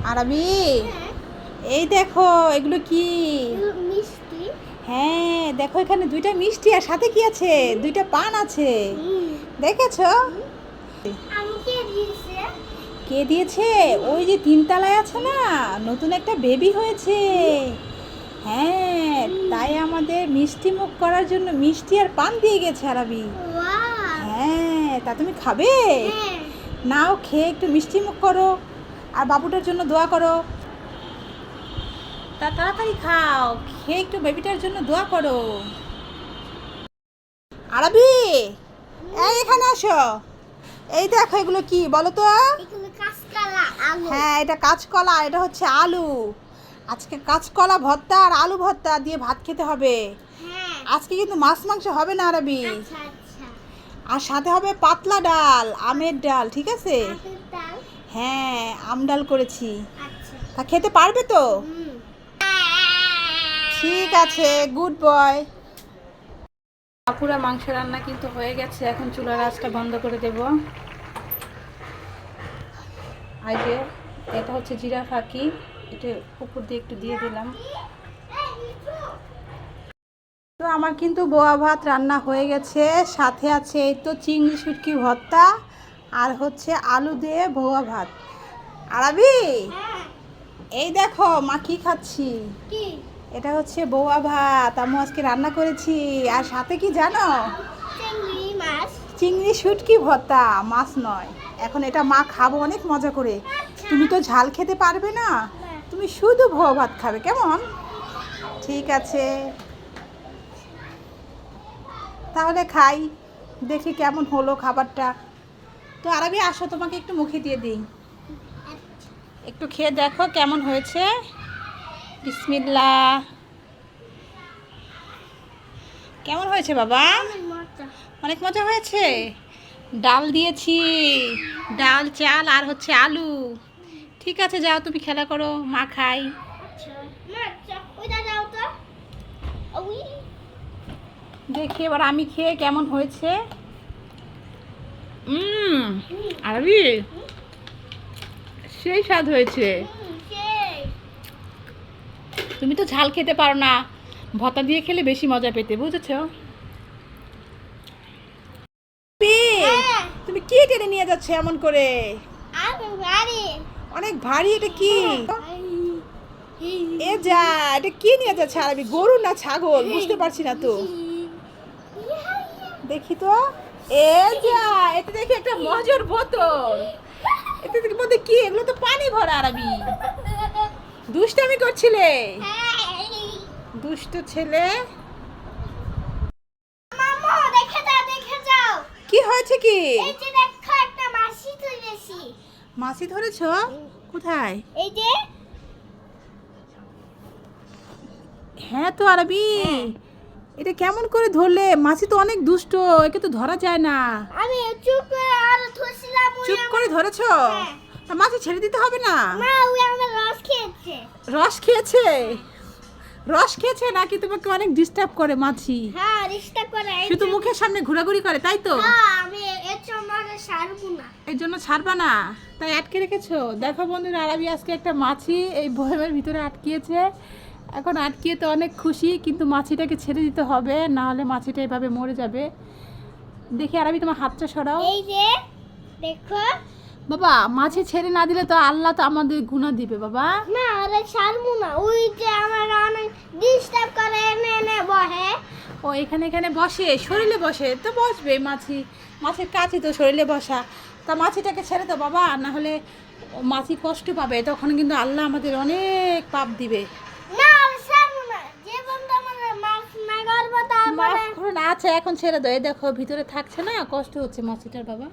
আরবি, এই দেখো এগুলো কি? মিষ্টি। হ্যাঁ দেখো, এখানে দুইটা মিষ্টি আর সাথে কি আছে? দুইটা পান আছে। দেখেছো? আমাকে দিয়েছে। কে দিয়েছে? ওই যে তিনতলায় আছে না, নতুন একটা বেবি হয়েছে। হ্যাঁ, তাই আমাদের মিষ্টি মুখ করার জন্য মিষ্টি আর পান দিয়ে গেছে আরবি। ওয়াও। হ্যাঁ, তা তুমি খাবে? হ্যাঁ। নাও, খেয়ে একটু মিষ্টি মুখ করো আর বাবুটার জন্য দোয়া করো। তা তাড়াতাড়ি খাও, খেয়ে একটু বেবিটার জন্য দোয়া করো। আরবি, এই এখানে আসো। এই দেখো এগুলো কি বলো তো? এগুলো কাঁচকলা, আলু। হ্যাঁ, এটা কাঁচকলা, এটা হচ্ছে আলু। আজকে কাঁচকলা ভর্তা আর আলু ভর্তা দিয়ে ভাত খেতে হবে। হ্যাঁ। আজকে কিন্তু মাছ মাংস হবে না আরবি। আচ্ছা আচ্ছা। আর সাথে হবে পাতলা ডাল, আমের ডাল, ঠিক আছে? আমের ডাল। হ্যাঁ, আম ডাল করেছি। আচ্ছা। তা খেতে পারবে তো? হুম। ঠিক আছে, গুড বয়। আপুরা মাংস রান্না কিন্তু হয়ে গেছে, এখন চুলার আঁচটা বন্ধ করে দেব। এই যে এটা হচ্ছে জিরা ফাঁকি, এটা উপর দিয়ে একটু দিয়ে দিলাম। তো আমার কিন্তু বোয়া ভাত রান্না হয়ে গেছে, সাথে আছে এই তো চিংড়ি শুটকি ভর্তা আর হচ্ছে আলু দিয়ে ভোয়া ভাত। আরবি, হ্যাঁ। এই দেখো মা কি খাচ্ছি। কি? এটা হচ্ছে বোয়া ভাত, আমি আজকে রান্না করেছি। আর সাথে কি জানো? চিংড়ি মাছ। চিংড়ি শুটকি ভর্তা, মাছ নয়। এখন এটা মা খাবো অনেক মজা করে। তুমি তো ঝাল খেতে পারবে না, তুমি শুধু ভোয়া ভাত খাবে, কেমন? ঠিক আছে, তাহলে খাই, দেখি কেমন হলো খাবারটা। তো আরবি আসো, তোমাকে একটু মুখে দিয়ে দিই, একটু খেয়ে দেখো কেমন হয়েছে। বিসমিল্লাহ। কেমন হয়েছে বাবা? মজা। অনেক মজা হয়েছে। ডাল দিয়েছি, ডাল, চাল আর হচ্ছে আলু। ঠিক আছে, যাও তুমি খেলা করো, মা খাই। আচ্ছা। আচ্ছা, ওইটা দাও তো। ওই। দেখি এবার আমি খেয়ে কেমন হয়েছে। আরবি, সেই স্বাদ হয়েছে। সেই। তুমি তো ঝাল খেতে পারো না, ভর্তা দিয়ে খেলে বেশি মজা পেতে, বুঝেছো? হ্যাঁ। তুমি কি টেনে নিয়ে যাচ্ছ এমন করে? আমি বাড়ি। অনেক ভারী, এটা কি? এ যা, এটা কি নিয়ে যাচ্ছে আরবি? গরু না ছাগল বুঝতে পারছি না তো। দেখি তো। এ যা, এতে দেখি একটা মজুর বোতল। এতে মধ্যে কি? এগুলো তো পানি ভরা আরবি। দুষ্টামি করছিলে, দুষ্ট ছেলে। মামা দেখে যাও, দেখে যাও। কি হয়েছে কি? এই যে দেখো একটা মাছি তুলেছি। মাছি ধরেছো? কোথায়? এই যে। হ্যাঁ তো আরবি, এটা কেমন করে ধরলে? মাছি তো অনেক দুষ্ট, একে তো ধরা যায় না। আমি চুপ করে আর ধরছিলাম। চুপ করে ধরেছো? হ্যাঁ। তা মাছি ছেড়ে দিতে হবে না? মা ওই আমার রস খেয়েছে। রস খেয়েছে? রস খেয়েছে নাকি তোমাকে অনেক ডিস্টার্ব করে মাছি? হ্যাঁ, রিস্তা করে। শুধু মুখের সামনে ঘোরাঘুরি করে, তাই তো? হ্যাঁ, আমি এর জন্য সারবো না। এর জন্য ছাড়বা না, তাই আটকে রেখেছো। দেখো বন্ধুরা, আরবি আজকে একটা মাছি এই বয়মের ভিতরে আটকিয়েছে। এখন আটকিয়ে তো অনেক খুশি, কিন্তু মাছিটাকে ছেড়ে দিতে হবে, না হলে মাছিটা এভাবে মরে যাবে। দেখি আরবি, তোমার হাতটা সরাও। এই যে দেখো। বাবা, মাছি ছেড়ে না দিলে তো আল্লাহ তো আমাদের গুনাহ দিবে বাবা। না, আরে সারবো না। ওই যে আমার অনেক ডিস্টার্ব করে, এনে এনে বহে। ও এখানে এখানে বসে, শরীরে বসে তো বসবে মাছি। মাছির কাছে তো শরীরে বসা। তা মাছিটাকে ছেড়ে দাও বাবা, না হলে মাছি কষ্ট পাবে, তখন কিন্তু আল্লাহ আমাদের অনেক পাপ দিবে। না, আমি সারবো না। যে বন্ধু আমার মাফ না করবো তারপরে। মাফ করুন, আচ্ছা এখন ছেড়ে দাও। এই দেখো ভিতরে থাকছে না, কষ্ট হচ্ছে মাছিটার বাবা।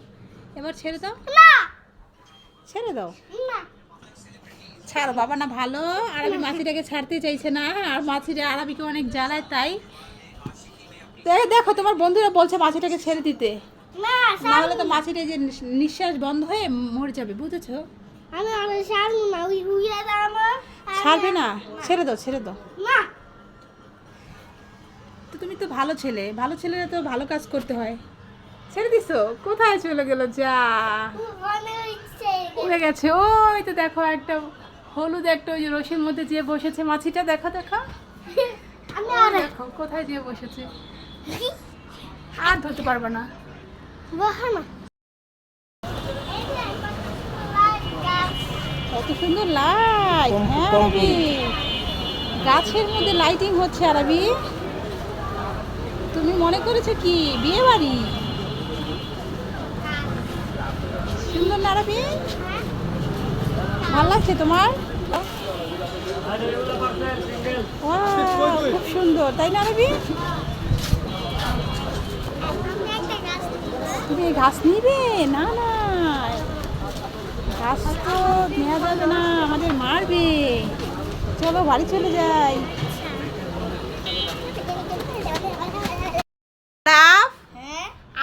এবার ছেড়ে দাও, না। ছেড়ে দাও। না। ছাড়ো বাবা, না ভালো। আরবি মাছিটাকে ছাড়তে চাইছে না, আর মাছিটা আরবিকে অনেক জ্বালায়, তাই দেখো তোমার বন্ধুরা বলছে মাছিটাকে ছেড়ে দিতে, না, না হলে তো মাছিটা যে নিঃশ্বাস বন্ধ হয়ে মরে যাবে, বুঝেছো? আমি আরে সারবো না। ওই হুইয়া আমার। ছাড়বে না? ছেড়ে দাও, ছেড়ে দাও। না। তো তুমি তো ভালো ছেলে, ভালো ছেলেরা তো ভালো কাজ করতে হয়। ছেড়ে দিছো? কোথায় চলে গেল? যা, অনেক ইচ্ছে। উড়ে গেছে। ওই তো দেখো একটা হলুদ একটা ওই যে রশির মধ্যে যে বসেছে মাছিটা, দেখো দেখো। আমি ও আর দেখো কোথায় যে বসেছে, আর ধরতে পারবে না। বহানা কত সুন্দর লাইট। হ্যাঁ আরবি, গাছের মধ্যে লাইটিং হচ্ছে আরবি। তুমি মনে করেছো কি বিয়ে বাড়ি? সুন্দর না আরবি? ভালো লাগছে তোমার? Wow, খুব সুন্দর তাই না আরবি? তুমি ঘাস নিবে? না না, ঘাস তো নেওয়া যাবে না, আমাদের মারবে। চলো বাড়ি চলে যাই। হ্যাঁ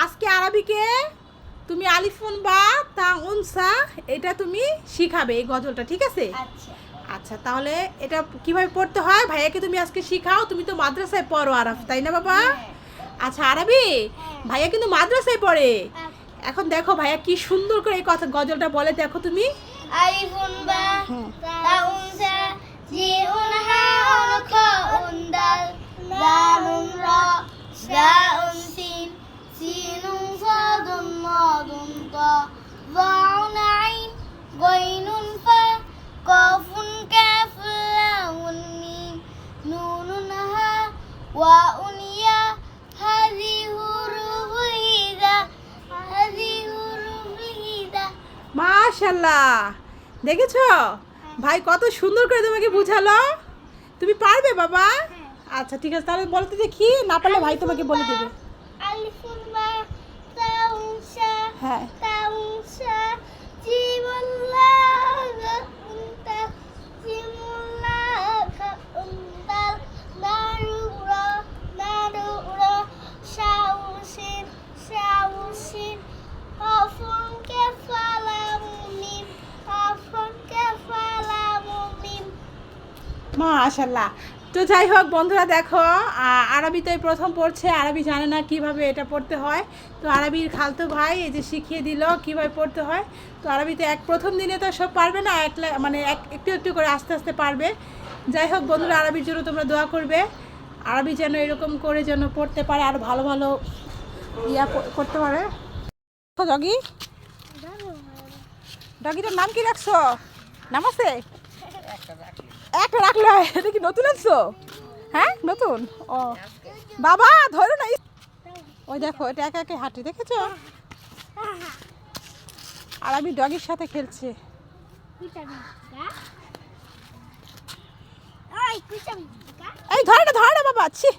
আজকে আরবিকে তুমি আলিফুন বা তা উনসা এটা তুমি শিখাবে এই গজলটা, ঠিক আছে? আচ্ছা আচ্ছা, তাহলে এটা কিভাবে পড়তে হয় ভাইয়াকে তুমি আজকে শিখাও। তুমি তো মাদ্রাসায় পড়ো আরাফ, তাই না বাবা? আচ্ছা আরবি, ভাইয়া কিন্তু মাদ্রাসায় পড়ে। এখন দেখো ভাইয়া কি সুন্দর করে এই কথা গজলটা বলে, দেখো তুমি। আলিফুন বা তাউন সা জিউন হাউন খাউন দাল দালুন রা দাউন সিন সিনুন সাদুন মাদুন তা যাউন আইন গাইনুন ফা কাফুন কাফ লাউন মিম নুনুন হা ওয়াউন ইয়া হাযি হুরুফু হিজা হাযি হুরুফু হিজা। মাশাআল্লাহ, দেখেছো ভাই কত সুন্দর করে তোমাকে বুঝালো। তুমি পারবে বাবা? আচ্ছা ঠিক আছে, তাহলে বলতে দেখি, না পারলে ভাই তোমাকে বলে দেবে। আলিফুন বা তাউন সা হ্যাঁ তাউন সা জিবুল্লাহ উনতা জিমুল্লাহ উনতাল দারুরা দারুরা শাউসিন শাউসিন আফুন কাফালামুমিম আফুন কাফালামুমিম। মাশাআল্লাহ। তো যাই হোক বন্ধুরা, দেখো আরবি তো এই প্রথম পড়ছে, আরবি জানে না কিভাবে এটা পড়তে হয়। তো আরবির খালতো ভাই এই যে শিখিয়ে দিল কিভাবে পড়তে হয়। তো আরবিতে প্রথম দিনে তো সব পারবে না, একটু একটু করে আস্তে আস্তে পারবে। যাই হোক বন্ধুরা, আরবির জন্য তোমরা দোয়া করবে, আরবি যেন এরকম করে যেন পড়তে পারে, আর ভালো ভালো করতে পারে। ডগি, ডগিটার নাম কি রাখছো? নাম আছে? একটা রাখলে এটা কি নতুন আনছো? হ্যাঁ নতুন। ও বাবা ধরো না, ওই দেখো এটা একা একা হাঁটে, দেখেছো? আর আমি ডগির সাথে খেলছে। এই ধরে না বাবা, ছি।